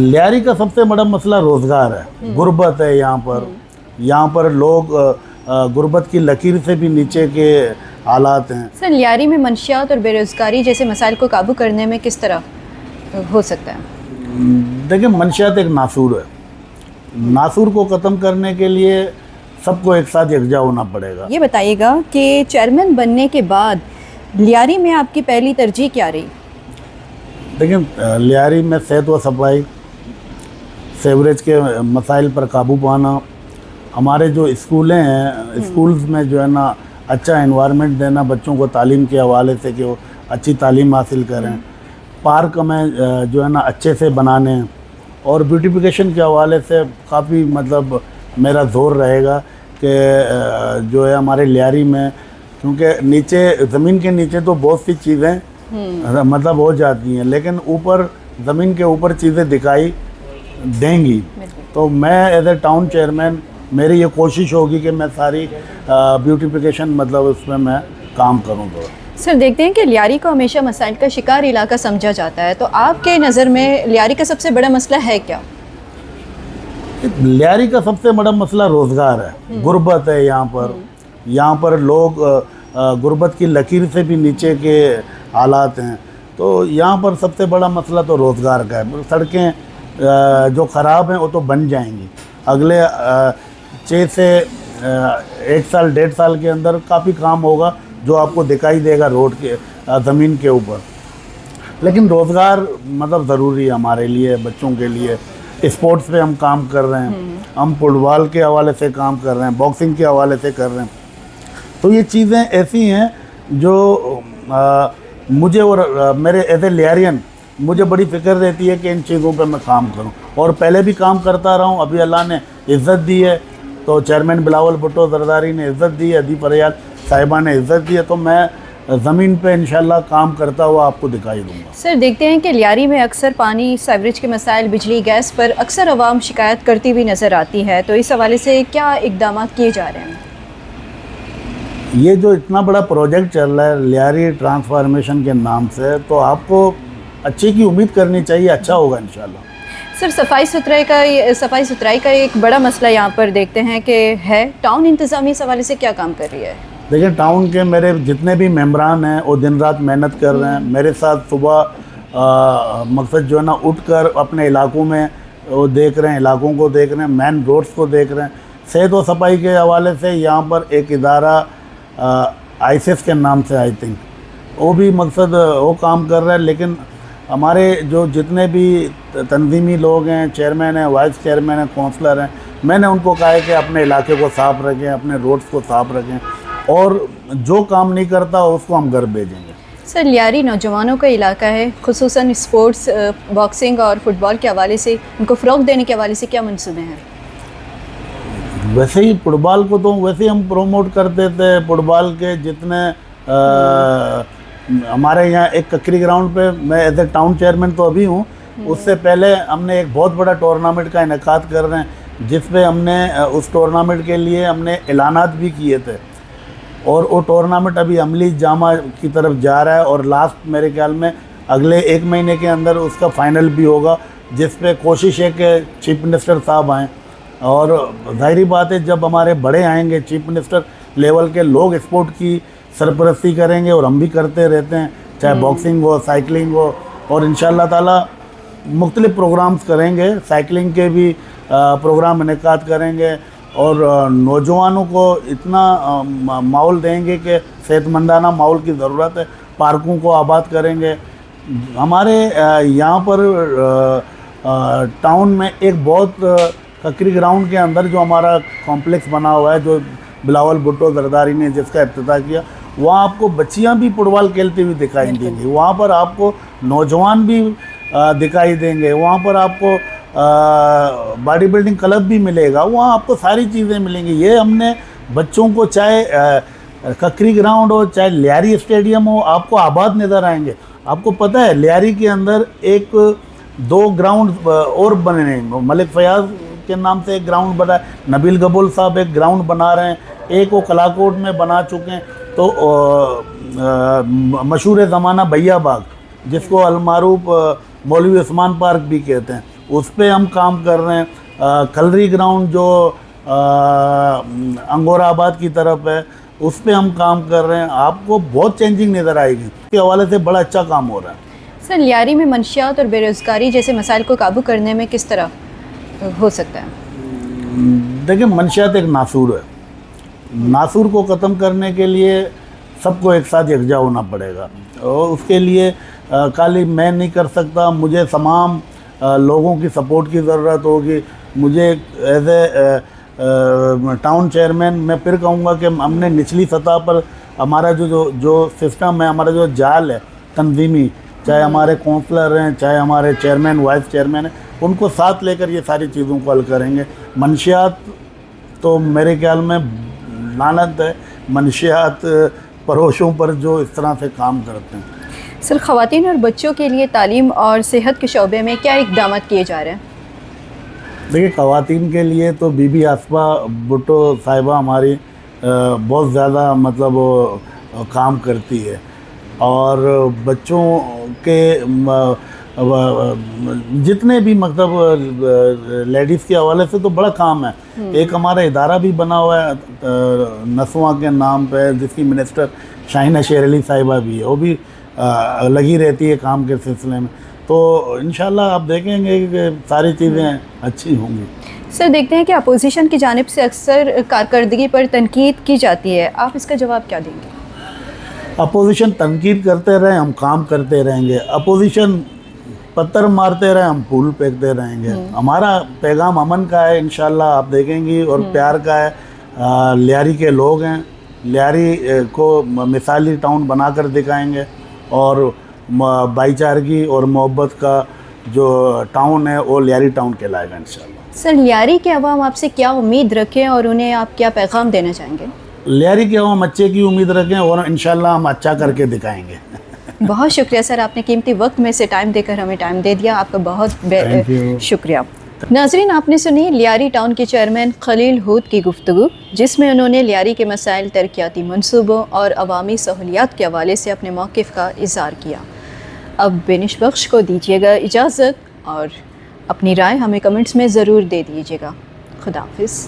लियारी का सबसे बड़ा मसला रोज़गार है, गुर्बत है यहाँ पर लोग गुर्बत की लकीर से भी नीचे के हालात हैं। सर, लियारी में मंशियात और बेरोज़गारी जैसे मसाइल को काबू करने में किस तरह हो सकता है? देखिए, मंशियात एक नासूर है, नासूर को ख़त्म करने के लिए सबको एक साथ यकजा होना पड़ेगा। ये बताइएगा कि चेयरमैन बनने के बाद लियारी में आपकी पहली तरजीह क्या रही? देखिए, लियारी में सेहत व सफाई, सीवरेज के मसाइल पर काबू पाना, हमारे जो स्कूलें हैं स्कूल्स में जो है ना अच्छा एनवायरनमेंट देना बच्चों को तालीम के हवाले से कि वो अच्छी तालीम हासिल करें, पार्क में जो है ना अच्छे से बनाने और ब्यूटिफिकेशन के हवाले से काफ़ी मतलब मेरा जोर रहेगा कि जो है हमारे लियारी में, क्योंकि नीचे ज़मीन के नीचे तो बहुत सी चीज़ें मतलब हो जाती हैं, लेकिन ऊपर ज़मीन के ऊपर चीज़ें दिखाई देंगी। तो मैं एज ए टाउन चेयरमैन मेरी ये कोशिश होगी कि मैं सारी ब्यूटिफिकेशन मतलब उसमें मैं काम करूँ। तो सर, देखते हैं कि लियारी को हमेशा मसाइल का शिकार इलाका समझा जाता है, तो आपके नज़र में लियारी का सबसे बड़ा मसला है क्या? लियारी का सबसे बड़ा मसला रोज़गार है, गुर्बत है यहाँ पर लोग गुर्बत की लकीर से भी नीचे के हालात हैं। तो यहाँ पर सबसे बड़ा मसला तो रोज़गार का है। सड़कें जो ख़राब हैं वो तो बन जाएंगी, अगले 6 से 1 साल 1.5 साल के अंदर काफ़ी काम होगा जो आपको दिखाई देगा रोड के ज़मीन के ऊपर। लेकिन रोज़गार मतलब ज़रूरी है हमारे लिए, बच्चों के लिए। स्पोर्ट्स पे हम काम कर रहे हैं, हम फुटबॉल के हवाले से काम कर रहे हैं, बॉक्सिंग के हवाले से कर रहे हैं। तो ये चीज़ें ऐसी हैं जो मुझे और मेरे एज ए लियारियन मुझे बड़ी फ़िक्र रहती है कि इन चीज़ों पे मैं काम करूं, और पहले भी काम करता रहा हूं। अभी अल्लाह ने इज़्ज़त दी है, तो चेयरमैन बिलावल भुट्टो जरदारी ने इज़्ज़त दी है, अदीप रियाज साहिबा ने इज़्ज़त दी है, तो मैं ज़मीन पे इंशाल्लाह काम करता हुआ आपको दिखाई दूंगा। सर, देखते हैं कि लियारी में अक्सर पानी, सीवरेज के मसाइल, बिजली, गैस पर अक्सर आवाम शिकायत करती हुई नज़र आती है, तो इस हवाले से क्या इक़दाम किए जा रहे हैं? ये जो इतना बड़ा प्रोजेक्ट चल रहा है लियारी ट्रांसफॉर्मेशन के नाम से, तो आपको अच्छे की उम्मीद करनी चाहिए, अच्छा होगा इंशाल्लाह। सर, सफाई सुथराई का एक बड़ा मसला यहाँ पर देखते हैं कि है, टाउन इंतज़ामिया इस हवाले से क्या काम कर रही है? देखिए, टाउन के मेरे जितने भी मेंबरान हैं वो दिन रात मेहनत कर रहे हैं मेरे साथ। सुबह मकसद जो है ना उठकर अपने इलाकों में वो देख रहे हैं, इलाकों को देख रहे हैं, मेन रोड्स को देख रहे हैं। सेहत व सफाई के हवाले से यहाँ पर एक इदारा आईसीएस के नाम से आई थिंक वो भी मकसद वो काम कर रहा है। लेकिन हमारे जो जितने भी तंजीमी लोग हैं, चेयरमैन हैं, वाइस चेयरमैन हैं, काउंसलर हैं, मैंने उनको कहा है कि अपने इलाके को साफ़ रखें, अपने रोड्स को साफ़ रखें, और जो काम नहीं करता उसको हम घर भेजेंगे। सर, लियारी नौजवानों का इलाका है, खुसूसन स्पोर्ट्स, बॉक्सिंग और फुटबॉल के हवाले से उनको फ़रोग़ देने के हवाले से क्या मंसूबे हैं? वैसे ही फुटबॉल को तो वैसे ही हम प्रोमोट करते थे। फुटबॉल के जितने हमारे यहाँ एक ककरी ग्राउंड पे, मैं एज ए टाउन चेयरमैन तो अभी हूँ, उससे पहले हमने एक बहुत बड़ा टूर्नामेंट का इनेकाद कर रहे हैं, जिस पे हमने उस टूर्नामेंट के लिए हमने ऐलानात भी किए थे, और वो टूर्नामेंट अभी अमली जामा की तरफ जा रहा है, और लास्ट मेरे ख्याल में अगले 1 महीने के अंदर उसका फाइनल भी होगा, जिस पे कोशिश है कि चीफ मिनिस्टर साहब आएँ। और ज़ाहिरी बात है, जब हमारे बड़े आएंगे चीफ मिनिस्टर लेवल के लोग, स्पोर्ट की सरपरस्ती करेंगे, और हम भी करते रहते हैं, चाहे बॉक्सिंग हो, साइकिलिंग हो, और इंशाअल्लाह ताला मुख्तलिफ़ प्रोग्राम्स करेंगे, साइकिलिंग के भी प्रोग्राम इनेकाद करेंगे, और नौजवानों को इतना माहौल देंगे कि सेहतमंदाना माहौल की ज़रूरत है, पार्कों को आबाद करेंगे। हमारे यहाँ पर टाउन में एक बहुत ककरी ग्राउंड के अंदर जो हमारा कॉम्प्लेक्स बना हुआ है, जो बिलावल भुट्टो जरदारी ने जिसका इफ्तिताह किया, वहाँ आपको बच्चियाँ भी फुटबॉल खेलती हुई दिखाई देंगी, वहाँ पर आपको नौजवान भी दिखाई देंगे, वहाँ पर आपको बॉडी बिल्डिंग क्लब भी मिलेगा, वहाँ आपको सारी चीज़ें मिलेंगी। ये हमने बच्चों को, चाहे ककरी ग्राउंड हो, चाहे लियारी स्टेडियम हो, आपको आबाद नज़र आएंगे। आपको पता है लियारी के अंदर 1-2 ग्राउंड और बने हैं, मलिक फयाज के नाम से एक ग्राउंड बना है, नबील गबुल साहब एक ग्राउंड बना रहे हैं, एक वो कलाकोट में बना चुके हैं। तो मशहूर ज़माना भैया बाग, जिसको अलमारूफ मौलवी उस्मान पार्क भी कहते हैं, اس پہ ہم کام کر رہے ہیں. کلری گراؤنڈ جو انگور آباد کی طرف ہے اس پہ ہم کام کر رہے ہیں. آپ کو بہت چینجنگ نظر آئے گی. اس کے حوالے سے بڑا اچھا کام ہو رہا ہے. سر لیاری میں منشیات اور بے روزگاری جیسے مسائل کو قابو کرنے میں کس طرح ہو سکتا ہے؟ دیکھیں منشیات ایک ناسور ہے. ناسور کو ختم کرنے کے لیے سب کو ایک ساتھ یکجا ہونا پڑے گا اور اس کے لیے خالی میں نہیں کر سکتا, مجھے تمام لوگوں کی سپورٹ کی ضرورت ہوگی. مجھے ایز اے ٹاؤن چیئرمین میں پھر کہوں گا کہ ہم نے نچلی سطح پر ہمارا جو سسٹم ہے, ہمارا جو جال ہے تنظیمی, چاہے ہمارے کونسلر ہیں, چاہے ہمارے چیئرمین وائس چیئرمین ہیں, ان کو ساتھ لے کر یہ ساری چیزوں کو حل کریں گے. منشیات تو میرے خیال میں لعنت ہے منشیات پروشوں پر جو اس طرح سے کام کرتے ہیں. سر خواتین اور بچوں کے لیے تعلیم اور صحت کے شعبے میں کیا اقدامات کیے جا رہے ہیں؟ دیکھیے خواتین کے لیے تو بی بی آصفہ بھٹو صاحبہ ہماری بہت زیادہ مطلب کام کرتی ہے, اور بچوں کے جتنے بھی مطلب لیڈیز کے حوالے سے تو بڑا کام ہے. ایک ہمارا ادارہ بھی بنا ہوا ہے نسواں کے نام پہ, جس کی منسٹر شاہینہ شیر علی صاحبہ بھی ہے, وہ بھی لگی رہتی ہے کام کے سلسلے میں. تو انشاءاللہ آپ دیکھیں گے کہ ساری چیزیں اچھی ہوں گی. سر دیکھتے ہیں کہ اپوزیشن کی جانب سے اکثر کارکردگی پر تنقید کی جاتی ہے, آپ اس کا جواب کیا دیں گے؟ اپوزیشن تنقید کرتے رہیں, ہم کام کرتے رہیں گے. اپوزیشن پتھر مارتے رہیں, ہم پھول پھینکتے رہیں گے. ہمارا پیغام امن کا ہے انشاءاللہ, آپ دیکھیں گی, اور پیار کا ہے. لیاری کے لوگ ہیں, لیاری کو مثالی ٹاؤن بنا کر دکھائیں گے, اور بھائی چارگی اور محبت کا جو ٹاؤن ہے وہ لیاری ٹاؤن کہلائے گا انشاءاللہ. سر لیاری کے عوام آپ سے کیا امید رکھیں اور انہیں آپ کیا پیغام دینا چاہیں گے؟ لیاری کے عوام اچھے کی امید رکھیں, اور انشاءاللہ ہم اچھا کر کے دکھائیں گے. بہت شکریہ سر, آپ نے قیمتی وقت میں سے ٹائم دے کر ہمیں ٹائم دے دیا, آپ کا بہت شکریہ. ناظرین, آپ نے سنی لیاری ٹاؤن کے چیئرمین خلیل ہود کی گفتگو, جس میں انہوں نے لیاری کے مسائل, ترقیاتی منصوبوں اور عوامی سہولیات کے حوالے سے اپنے موقف کا اظہار کیا. اب بینش بخش کو دیجیے گا اجازت, اور اپنی رائے ہمیں کمنٹس میں ضرور دے دیجیے گا. خدا حافظ.